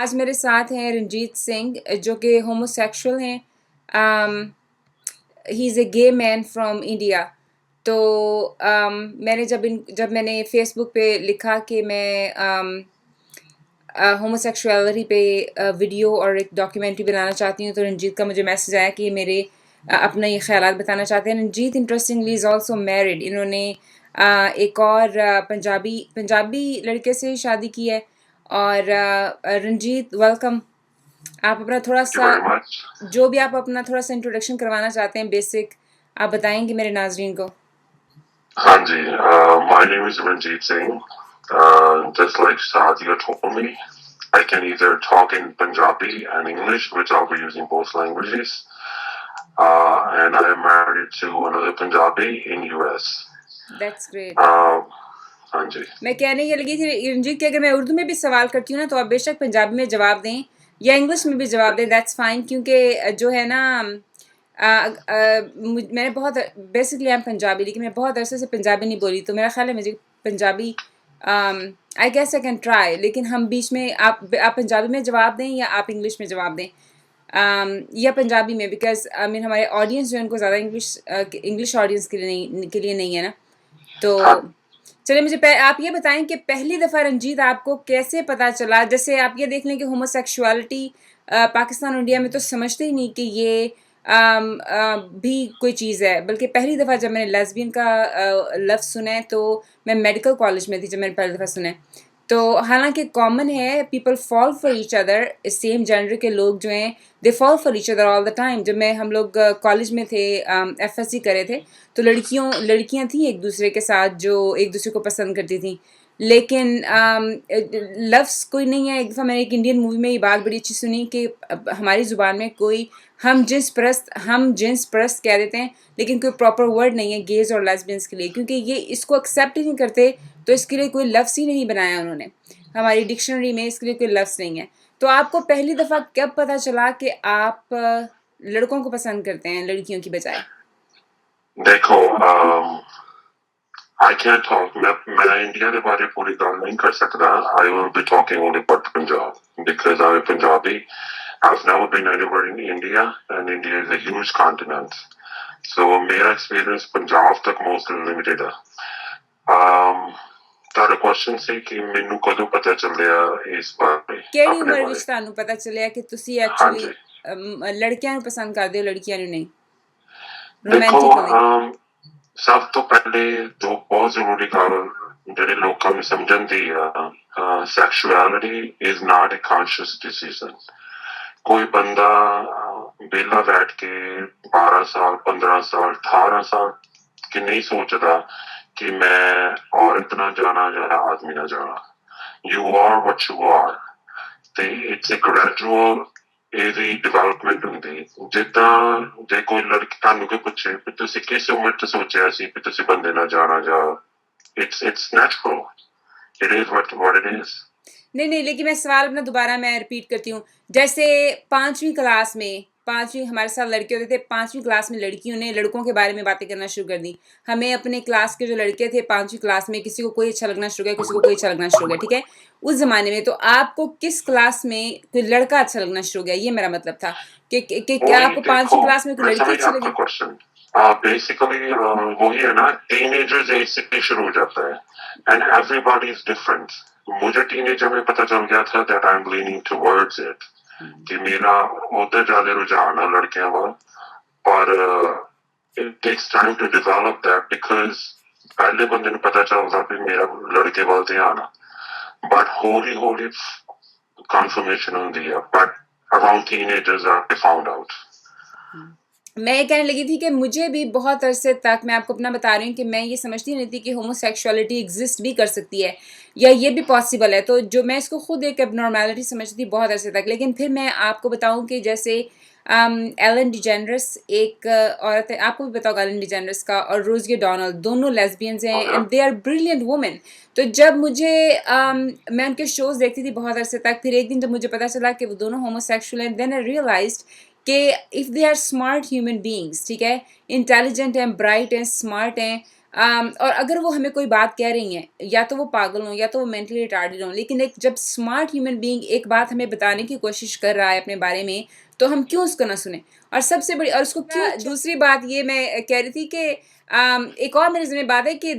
आज मेरे साथ हैं रंजीत सिंह जो कि होमोसेक्सुअल हैं। He is a gay man from India. तो मैंने जब मैंने फेसबुक पे लिखा कि मैं होमोसेक्सुअलिटी पे वीडियो और एक डॉक्यूमेंट्री बनाना चाहती हूँ, तो रंजीत का मुझे मैसेज आया कि मेरे अपना ये ख्यालात बताना चाहते हैं। Ranjit interestingly is also married. इन्होंने एक और पंजाबी पंजाबी लड़के से शादी की है। और रंजीत वेलकम। आप अपना थोड़ा Thank you सा very much. जो भी आप अपना थोड़ा सा इंट्रोडक्शन करवाना चाहते हैं बेसिक, आप बताएंगे मेरे नाजरीन को। Hanji, my name is Ranjit Singh. Just like Sadia told me, I can either talk in Punjabi and English, which I'll be using both languages. And I am married to another Punjabi in US. That's great. Hanji. मैं कहने ये लगी थी रंजीत कि अगर मैं उर्दू में भी सवाल करती हूँ ना, तो आप बेशक पंजाबी में जवाब दें या इंग्लिश में भी जवाब दें, दैट्स फाइन। क्योंकि जो है ना, मैंने बहुत बेसिकली आई एम पंजाबी, लेकिन मैं बहुत अरसे से पंजाबी नहीं बोली, तो मेरा ख्याल है मुझे Punjabi I guess I can try. लेकिन हम बीच में आप पंजाबी में जवाब दें या आप इंग्लिश में जवाब दें, या पंजाबी में, बिकॉज आई मीन हमारे ऑडियंस जो है उनको ज़्यादा इंग्लिश ऑडियंस के लिए नहीं है ना। तो चलिए मुझे आप ये बताएं कि पहली दफ़ा रंजीत आपको कैसे पता चला। जैसे आप ये देख लें कि होमोसेक्सुअलिटी पाकिस्तान और इंडिया में तो समझते ही नहीं कि ये भी कोई चीज़ है। बल्कि पहली दफ़ा जब मैंने लेस्बियन का लफ्ज़ सुना है, तो मैं मेडिकल कॉलेज में थी जब मैंने पहली दफ़ा सुना है। तो हालांकि कॉमन है, people fall for each other, same gender के लोग जो हैं they fall for each other all the time. जब हम लोग कॉलेज में थे, एफएससी करे थे, तो लड़कियां थी एक दूसरे के साथ जो एक दूसरे को पसंद करती थी। लेकिन लफ्ज़ कोई नहीं है। एक दफ़ा मैंने एक इंडियन मूवी में ये बात बड़ी अच्छी सुनी कि हमारी ज़ुबान में कोई हम जिन्स परस्त कह देते हैं, लेकिन कोई प्रॉपर वर्ड नहीं है गेज और लेस्बियंस के लिए, क्योंकि ये इसको एक्सेप्ट ही नहीं करते। तो इसके लिए कोई लफ्ज़ ही नहीं बनाया उन्होंने, हमारी डिक्शनरी में इसके लिए कोई लफ्ज़ नहीं है। तो आपको पहली दफ़ा कब पता चला कि आप लड़कों को पसंद करते हैं लड़कियों की बजाय? देखो, I can't talk. मैं इंडिया के बारे में पूरी बात नहीं कर सकता. I will be talking only about Punjab because I'm a Punjabi. I've never been anywhere in India, and India is a huge continent. So मेरा experience पंजाब तक mostly limited है. ਤੁਹਾਡਾ क्वेश्चन ਸੀ कि ਮੈਨੂੰ कदों पता ਚੱਲਿਆ ਇਸ ਬਾਰੇ ਕਿਹੜੀ ਆਪਣੇ ਉਮਰ ਵਿੱਚ ਬਾਰੇ. ਤੁਹਾਨੂੰ ਪਤਾ ਚੱਲਿਆ ਕਿ ਤੁਸੀਂ ਐਕਚੁਅਲੀ ਹਾਂਜੀ. ਲੜਕਿਆਂ ਨੂੰ ਪਸੰਦ ਕਰਦੇ ਹੋ, ਲੜਕੀਆਂ ਨੂੰ ਨਹੀਂ, ਦੇਖੋ, ਰੋਮਾਂਟਿਕਲੀ? ਸਭ ਤੋਂ ਪਹਿਲੇ ਜੋ ਬਹੁਤ ਜ਼ਰੂਰੀ ਕਾਰਨ ਜਿਹੜੇ ਲੋਕਾਂ ਨੂੰ ਸਮਝਣ ਦੀ ਆ, sexuality is not a conscious decision. कोई बंदा बेला बैठ के 12 साल 15 साल 18 साल कि नहीं सोचता कि मैं औरत ना जाना या आदमी ना जाना. You are what you are. ਤੇ it's a gradual ਇਹਦੀ ਡਿਵੈਲਪਮੈਂਟ ਹੁੰਦੀ. ਜਿੱਦਾਂ ਜੇ ਕੋਈ ਲੜਕੀ ਤੁਹਾਨੂੰ ਕੋਈ ਪੁੱਛੇ ਵੀ ਤੁਸੀਂ ਕਿਸ ਉਮਰ 'ਚ ਸੋਚਿਆ ਸੀ ਵੀ ਤੁਸੀਂ ਬੰਦੇ ਨਾਲ ਜਾਣਾ, ਜਾਂ it's natural. It is what it is. नहीं नहीं, लेकिन मैं सवाल अपना दोबारा मैं रिपीट करती हूँ। जैसे पांचवी हमारे साथ लड़के होते थे, पांचवी क्लास में लड़कियों ने लड़कों के बारे में बातें करना शुरू कर दी। हमें अपने क्लास के जो लड़के थे पांचवी क्लास में, किसी को कोई अच्छा लगना शुरू किया, किसी को कोई अच्छा लगना शुरू किया, ठीक है। उस जमाने में तो आपको किस क्लास में कोई लड़का अच्छा लगना शुरू किया, ये मेरा मतलब था कि क्या वही आपको देखो, पांचवी क्लास में कोई मैं लड़की समझ अच्छी आपका लगी? क्वेश्चन. बेसिकली वही है ना, टीनेजर्स एज से शुरू हो जाता है एंड एवरीबॉडी इज डिफरेंट. मुझे टीनेजर में पता चल गया था that I am leaning towards it, कि मेरा उधर ज्यादा रुझान है लड़कियां वाला. पर it takes time to develop that because पहले बंदे ने पता चलता भी मेरा लड़के वाल ध्यान है, बट होली होली confirmation होती है. But around teenagers I found out. मैं ये कहने लगी थी कि मुझे भी बहुत अरसे तक, मैं आपको अपना बता रही हूँ कि मैं ये समझती नहीं थी कि होमोसेक्सुअलिटी एग्जिस्ट भी कर सकती है या ये भी पॉसिबल है। तो जो मैं इसको खुद एक एबनॉर्मेलिटी समझती थी बहुत अरसे तक। लेकिन फिर मैं आपको बताऊँ कि जैसे एलन डिजेनरस एक औरत है, आपको भी पता होगा एलन डिजेनरस का, और रोज़ियर डोनाल्ड, दोनों लेस्बियंस हैं Okay. And they are brilliant women. तो जब मैं उनके शोज देखती थी बहुत अरसे तक, फिर एक दिन जब मुझे पता चला कि वो दोनों होमोसेक्सुअल हैं, देन आई रियलाइज्ड कि if they are smart human beings, ठीक है, इंटेलिजेंट हैं, ब्राइट हैं, स्मार्ट हैं, और अगर वो हमें कोई बात कह रही हैं या तो वो पागल हों या तो वो मेंटली रिटार्डेड हों, लेकिन एक जब स्मार्ट ह्यूमन बीइंग एक बात हमें बताने की कोशिश कर रहा है अपने बारे में, तो हम क्यों उसको ना सुने। और सबसे बड़ी और उसको क्यों दूसरी बात ये मैं कह रही थी कि एक और मेरे ज़हन में बात है कि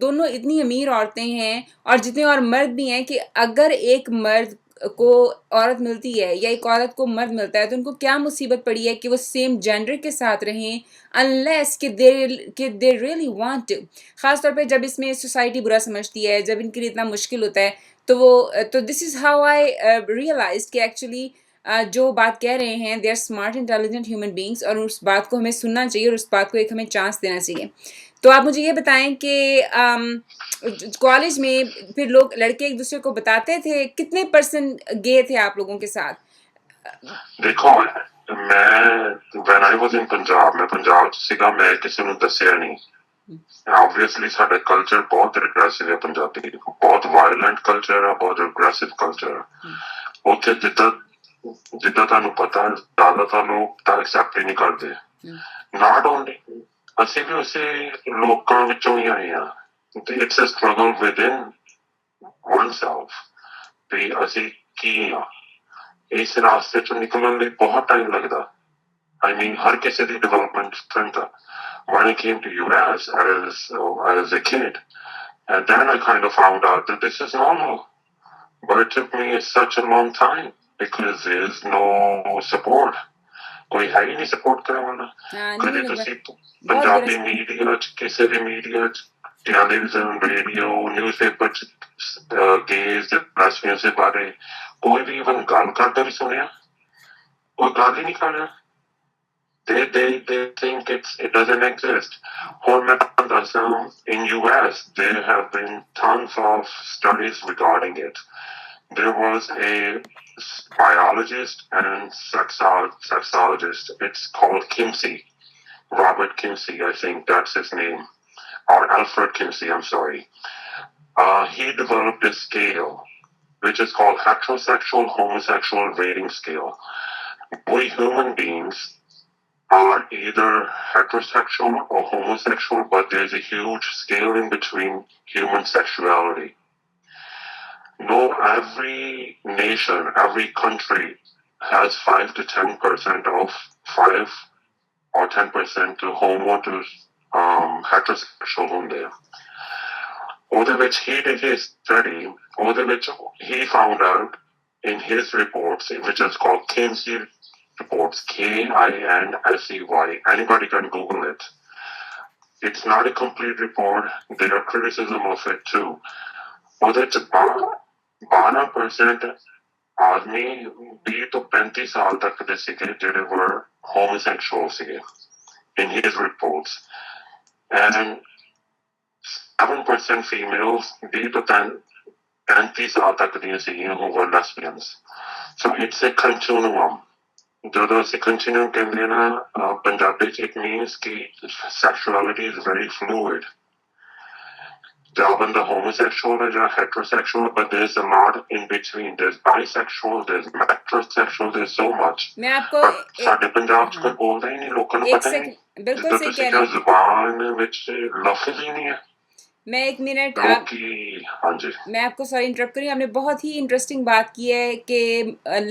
दोनों इतनी अमीर औरतें हैं और जितने और मर्द भी हैं कि अगर एक मर्द को औरत मिलती है या एक औरत को मर्द मिलता है तो उनको क्या मुसीबत पड़ी है कि वो सेम जेंडर के साथ रहें अनलेस कि दे रियली वांट टू। ख़ास तौर पे जब इसमें सोसाइटी बुरा समझती है, जब इनके लिए इतना मुश्किल होता है, तो this is how I realised कि एक्चुअली जो बात कह रहे हैं they are smart intelligent human beings और उस बात को हमें सुनना चाहिए और उस बात को एक हमें चांस देना चाहिए। तो आप मुझे ये बताएं कि कॉलेज में फिर लोग लड़के एक दूसरे को बताते थे, कितने परसेंट गे थे आप लोगों के साथ? देखो मैं when I was in Punjab मैं पंजाब ਚ ਸੀਗਾ ਮੈਂ ਕਿਸੇ ਨੂੰ ਦੱਸਿਆ ਨਹੀਂ obviously ਸਾਡਾ ਕਲਚਰ ਬਹੁਤ ਰਿਗਰੈਸਿਵ ਹੈ ਪੰਜਾਬੀ ਬਹੁਤ ਵਾਇਲੈਂਟ ਕਲਚਰ ਹੈ ਬਹੁਤ ਰਿਗਰੈਸਿਵ ਕਲਚਰ ਹੈ ਉੱਥੇ ਜਿੱਦਾਂ ਜਿੱਦਾਂ ਤੁਹਾਨੂੰ ਪਤਾ ਜ਼ਿਆਦਾਤਰ ਲੋਕ ਤਾਂ ਐਕਸੈਪਟ ਹੀ ਨਹੀਂ ਕਰਦੇ ਨਾਟ ਓਨਲੀ ਅਸੀਂ ਵੀ ਉਸੇ ਲੋਕਾਂ ਵਿੱਚੋਂ ਹੀ ਆਏ ਹਾਂ ਤੇ it's a struggle within oneself ਵੀ ਅਸੀਂ ਕੀ ਆ ਇਸ ਰਾਸਤੇ ਚੋਂ ਨਿਕਲਣ ਲਈ ਬਹੁਤ ਟਾਈਮ ਲੱਗਦਾ I mean, हर किसी की development different. When I came to US as a kid, and then I kind of found out that this is normal. But it took me such a long time because there's no support. कोई है ही नहीं support करने वाला कभी ਤੁਸੀਂ Punjabi media ਚ ਕਿਸੇ ਵੀ media ਚ ਟੈਲੀਵਿਜ਼ਨ ਰੇਡੀਓ ਨਿਊਜ਼ਪੇਪਰ ਚ ਗੇਜ਼ ਦੇ ਲੈਸਬੀਅਨ ਦੇ ਬਾਰੇ ਕੋਈ ਵੀ ਇਵਨ ਗੱਲ ਕਰਦਾ ਵੀ ਸੁਣਿਆ ਕੋਈ ਗੱਲ ਹੀ ਨਹੀਂ ਕਰ ਰਿਹਾ they think it doesn't exist. In US, there have been tons of studies regarding it. There was a biologist and sexologist. It's called Kimsey, Robert Kimsey, I think that's his name, or Alfred Kimsey. I'm sorry. He developed a scale which is called heterosexual homosexual rating scale. We human beings are either heterosexual or homosexual, but there's a huge scale in between human sexuality. No, every nation, every country has 5 to 10% of 5 or 10% homo to heterosexual on there. Other which he did his study, other which he found out in his reports, which is called Kinsey reports, Kinsey. Anybody can Google it. It's not a complete report. There are criticism of it too. Other 12% आदमी 20 to 35 साल तक ਦੇ ਸੀਗੇ ਜਿਹੜੇ were homosexual ਸੀਗੇ in his reports. And 7% females 20 to 35 ਸਾਲ ਤੱਕ ਦੀਆਂ ਸੀਗੀਆਂ who were lesbians. So it's a continuum. ਜਦੋਂ ਅਸੀਂ ਕੰਟੀਨਿਊ ਕਹਿੰਦੇ ਨਾ ਪੰਜਾਬੀ ਚ ਇਟ ਮੀਨਸ ਕਿ ਸੈਕਸ਼ੁਅਲਿਟੀ ਇਜ਼ ਵੈਰੀ ਫਲੂਇਡ ਜਾਂ ਬੰਦਾ ਹੋਮੋਸੈਕਸ਼ੁਅਲ ਹੈ ਜਾਂ ਹੈਟਰੋਸੈਕਸ਼ੁਅਲ but there's a lot in between. There's bisexual, there's metrosexual, there's so much. मैं आपको ਸਾਡੇ ਪੰਜਾਬ ਚ ਕੋਈ ਬੋਲਦਾ ਹੀ ਨਹੀਂ ਲੋਕਾਂ ਨੂੰ ਪਤਾ ਨਹੀਂ ਬਿਲਕੁਲ ਸਹੀ ਕਹਿ ਰਹੇ ਹੋ ਜ਼ੁਬਾਨ ਵਿੱਚ ਲਫ਼ਜ਼ ਹੀ नहीं है। मैं एक मिनट मैं आपको सॉरी इंटरप्ट करी। आपने बहुत ही इंटरेस्टिंग बात की है कि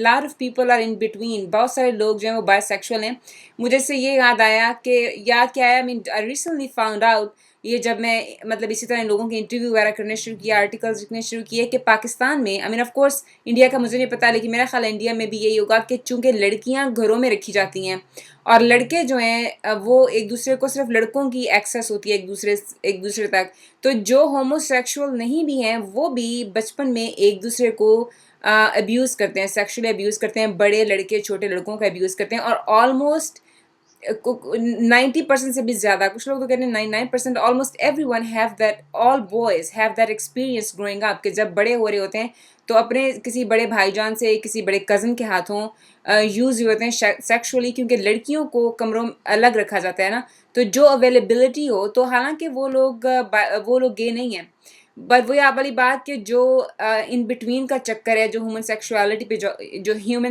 lot of people are in between. बहुत सारे लोग जो हैं वो बायसेक्सुअल हैं। मुझे से ये याद आया कि याद क्या है, I mean I recently found out, ये जब मैं मतलब इसी तरह लोगों के इंटरव्यू वगैरह करने शुरू किया, आर्टिकल्स लिखने शुरू किए कि पाकिस्तान में, I mean of course India का मुझे नहीं पता, लेकिन मेरा ख्याल इंडिया में भी यही होगा कि चूंकि लड़कियां घरों में रखी जाती हैं और लड़के जो हैं वो एक दूसरे को, सिर्फ लड़कों की एक्सेस होती है एक दूसरे तक, तो जो होमोसेक्सुअल नहीं भी हैं वो भी बचपन में एक दूसरे को अब्यूज़ करते हैं, सेक्सुअली अब्यूज़ करते हैं, बड़े लड़के छोटे लड़कों का अब्यूज़ करते हैं। और ऑलमोस्ट 90% से भी ज़्यादा, कुछ लोग तो कहते हैं 99%, almost everyone have that, all boys have that experience growing up कि जब बड़े हो रहे होते हैं तो अपने किसी बड़े भाईजान से, किसी बड़े कज़न के हाथों यूज़ हुए होते हैं सेक्सुअली, क्योंकि लड़कियों को कमरों में अलग रखा जाता है ना, तो जो अवेलेबिलिटी हो, तो हालांकि वो लोग गे नहीं हैं, बट वही आप वाली बात कि जो इन बिटवीन का चक्कर है, जो ह्यूमन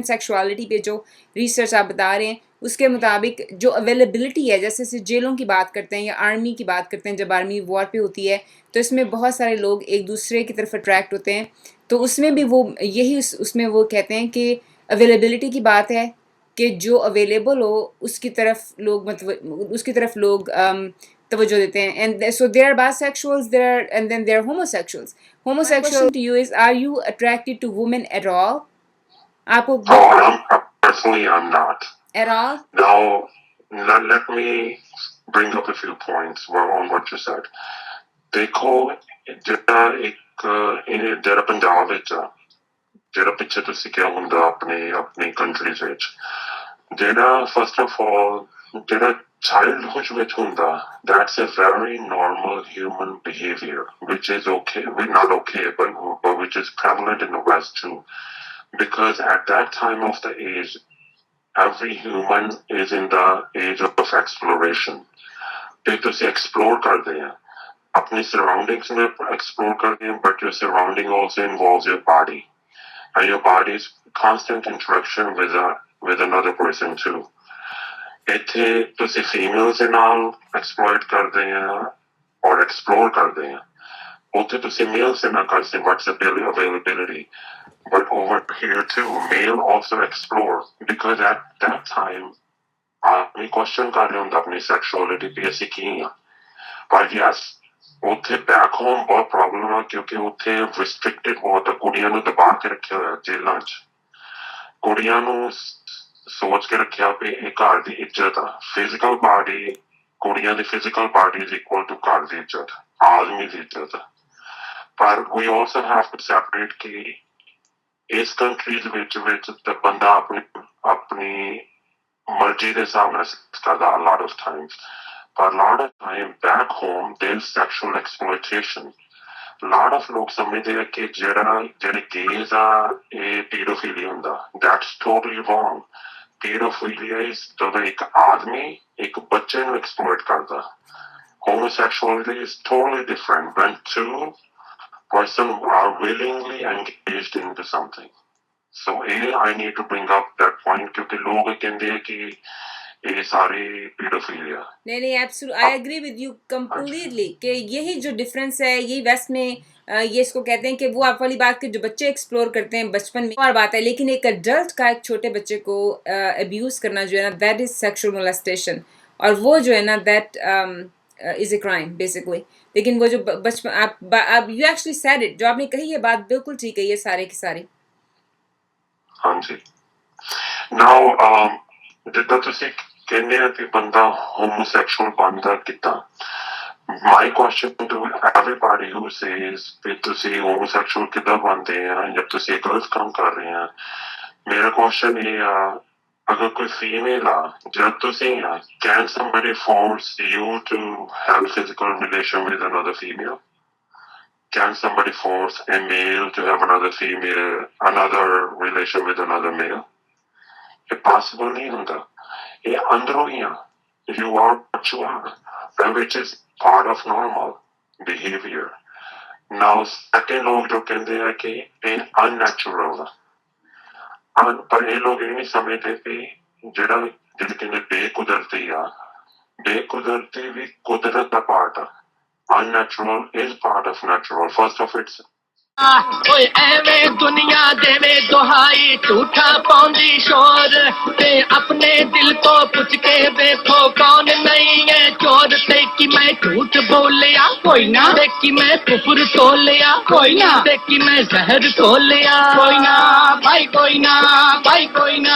सेक्सुअलिटी पे जो रिसर्च आप बता रहे हैं, उसके मुताबिक जो अवेलेबिलिटी है, जैसे जेलों की बात करते हैं या आर्मी की बात करते हैं, जब आर्मी वॉर पे होती है तो इसमें बहुत सारे लोग एक दूसरे की तरफ अट्रैक्ट होते हैं, तो उसमें भी वो यही उसमें वो कहते हैं कि अवेलेबिलिटी की बात है कि जो अवेलेबल हो उसकी तरफ लोग तवज्जो देते हैं. And so there are bisexuals, and then there are homosexuals. Homosexual to you is, are you attracted to women at all? आपको Personally, I'm not. At all? Now, let me bring up a few points on what you said. ਦੇਖੋ ਜਿਹੜਾ ਪੰਜਾਬ ਵਿੱਚ ਆ, ਜਿਹੜਾ ਪਿੱਛੇ ਤੁਸੀਂ ਕਿਹਾ ਹੁੰਦਾ ਆਪਣੀ ਕੰਟਰੀਜ਼ ਵਿੱਚ, ਜਿਹੜਾ ਫਸਟ ਆਫ ਆਲ ਜਿਹੜਾ childhood ਵਿੱਚ ਹੁੰਦਾ, that's a very normal human behavior, which is okay, not okay, but which is prevalent in the West too, because at that time of the age, every human is in the age of exploration. ਤੇ ਤੁਸੀਂ explore ਕਰਦੇ ਆ, अपनी surroundings में explore करते हैं, but your surrounding also involves your body, and your body's constant interaction with another person too. ਇੱਥੇ ਤੁਸੀਂ females ਦੇ ਨਾਲ exploit ਕਰਦੇ ਆ or explore ਕਰਦੇ ਆ, ਉੱਥੇ ਤੁਸੀਂ males ਦੇ ਨਾਲ ਕਰਦੇ, what's the availability, but over here too, male also explore, because at that time Aadmi question ਕਰ ਰਿਹਾ ਹੁੰਦਾ ਆਪਣੀ sexuality ਵੀ ਅਸੀਂ ਕੀ ਆ, but yes, ਉੱਥੇ ਬੈਕ ਹੋਮ ਬਹੁਤ ਪ੍ਰੋਬਲਮ ਆ, ਕਿਉਂਕਿ ਉੱਥੇ ਰਿਸਟ੍ਰਿਕਟਡ ਬਹੁਤ ਆ, ਕੁੜੀਆਂ ਨੂੰ ਦਬਾ ਕੇ ਰੱਖਿਆ ਹੋਇਆ ਜੇਲਾਂ 'ਚ, ਕੁੜੀਆਂ ਨੂੰ ਸੋਚ ਕੇ ਰੱਖਿਆ ਵੀ ਇਹ ਘਰ ਦੀ ਇੱਜ਼ਤ ਆ, ਫਿਜ਼ੀਕਲ ਬਾਡੀ, ਕੁੜੀਆਂ ਦੀ physical body is equal to ਘਰ ਦੀ ਇੱਜ਼ਤ, ਆਦਮੀ ਦੀ ਇੱਜ਼ਤ। ਪਰ we also have to separate ਕਿ ਇਸ ਕੰਟਰੀਜ਼ ਵਿੱਚ ਤਾਂ ਬੰਦਾ ਆਪਣੀ ਮਰਜ਼ੀ ਦੇ ਹਿਸਾਬ ਨਾਲ ਕਰਦਾ a lot of times, but a lot of time back home there's sexual exploitation. A lot of ਲੋਕ ਸਮਝਦੇ ਆ ਕਿ ਜਿਹੜੇ ਗੇਜ਼ ਆ ਇਹ ਪੈਡੋਫੀਲੀਆ ਹੁੰਦਾ, that's totally wrong. Pedophilia is ਜਦੋਂ ਇੱਕ ਆਦਮੀ ਇੱਕ ਬੱਚੇ ਨੂੰ ਐਕਸਪਲੋਇਟ ਕਰਦਾ. Homosexuality is totally different when two persons are willingly engaged into something. So I need to bring up that point क्योंकि लोग कहते हैं कि ये सारी pedophilia. नहीं absolutely I agree with you completely कि यही जो डिफरेंस है, यही वेस्ट में ये इसको कहते हैं कि वो आप वाली बात कि जो बच्चे एक्सप्लोर करते हैं बचपन में और बात है, लेकिन एक अडल्ट का एक छोटे बच्चे को अब्यूज करना जो है ना, दैट इज सेक्सुअल मोलेस्टेशन, और वो जो है ना that is a crime basically. लेकिन वो जो बचपन आप यू एक्चुअली सेड इट, जो आपने कही है बात बिल्कुल ठीक है, ये सारे की सारी. हाँ जी. Now जितना ਤੁਸੀਂ ਕਹਿੰਦੇ ਆ ਕਿ ਬੰਦਾ homosexual ਬਣਦਾ ਕਿੱਦਾਂ, my question to everybody who says ਕਿ ਤੁਸੀਂ homosexual ਕਿੱਦਾਂ ਬਣਦੇ ਆ ਜਾਂ ਤੁਸੀਂ ਗਲਤ ਕੰਮ ਕਰ ਰਹੇ ਆ, ਮੇਰਾ question ਇਹ ਆ, ਅਗਰ ਕੋਈ female ਆ ਜਦ ਤੁਸੀਂ ਆ, can somebody force you to have physical relation with another female? Can somebody force a male to have another relation with another male? It possible नहीं होता. ये अंदरों ही आ. You are what you are, and which is part of normal behavior. Now, second लोग जो कहते हैं कि ये unnatural है, पर ये लोग ये नहीं समझते कि जिधर कहते बेकुदरती आ, बेकुदरती भी कुदरत का part है. Unnatural is part of natural. First of its ਓਏ ਐਵੇਂ ਦੁਨੀਆ ਦੇਵੇ ਦੁਹਾਈ, ਝੂਠਾ ਪਾਉਂਦੀ ਸ਼ੋਰ, ਤੇ ਆਪਣੇ ਦਿਲ ਤੋਂ ਪੁੱਛ ਕੇ ਵੇਖੋ ਕੌਣ ਨਹੀਂ ਹੈ ਚੋਰ, ਤੇ ਕਿ ਮੈਂ ਝੂਠ ਬੋਲਿਆ ਕੋਈ ਨਾ, ਤੇ ਕਿ ਮੈਂ ਕੁਫਰ ਤੋਲਿਆ ਕੋਈ ਨਾ, ਤੇ ਕਿ ਮੈਂ ਜ਼ਹਿਰ ਤੋਲਿਆ ਕੋਈ ਨਾ, ਭਾਈ ਕੋਈ ਨਾ, ਭਾਈ ਕੋਈ ਨਾ.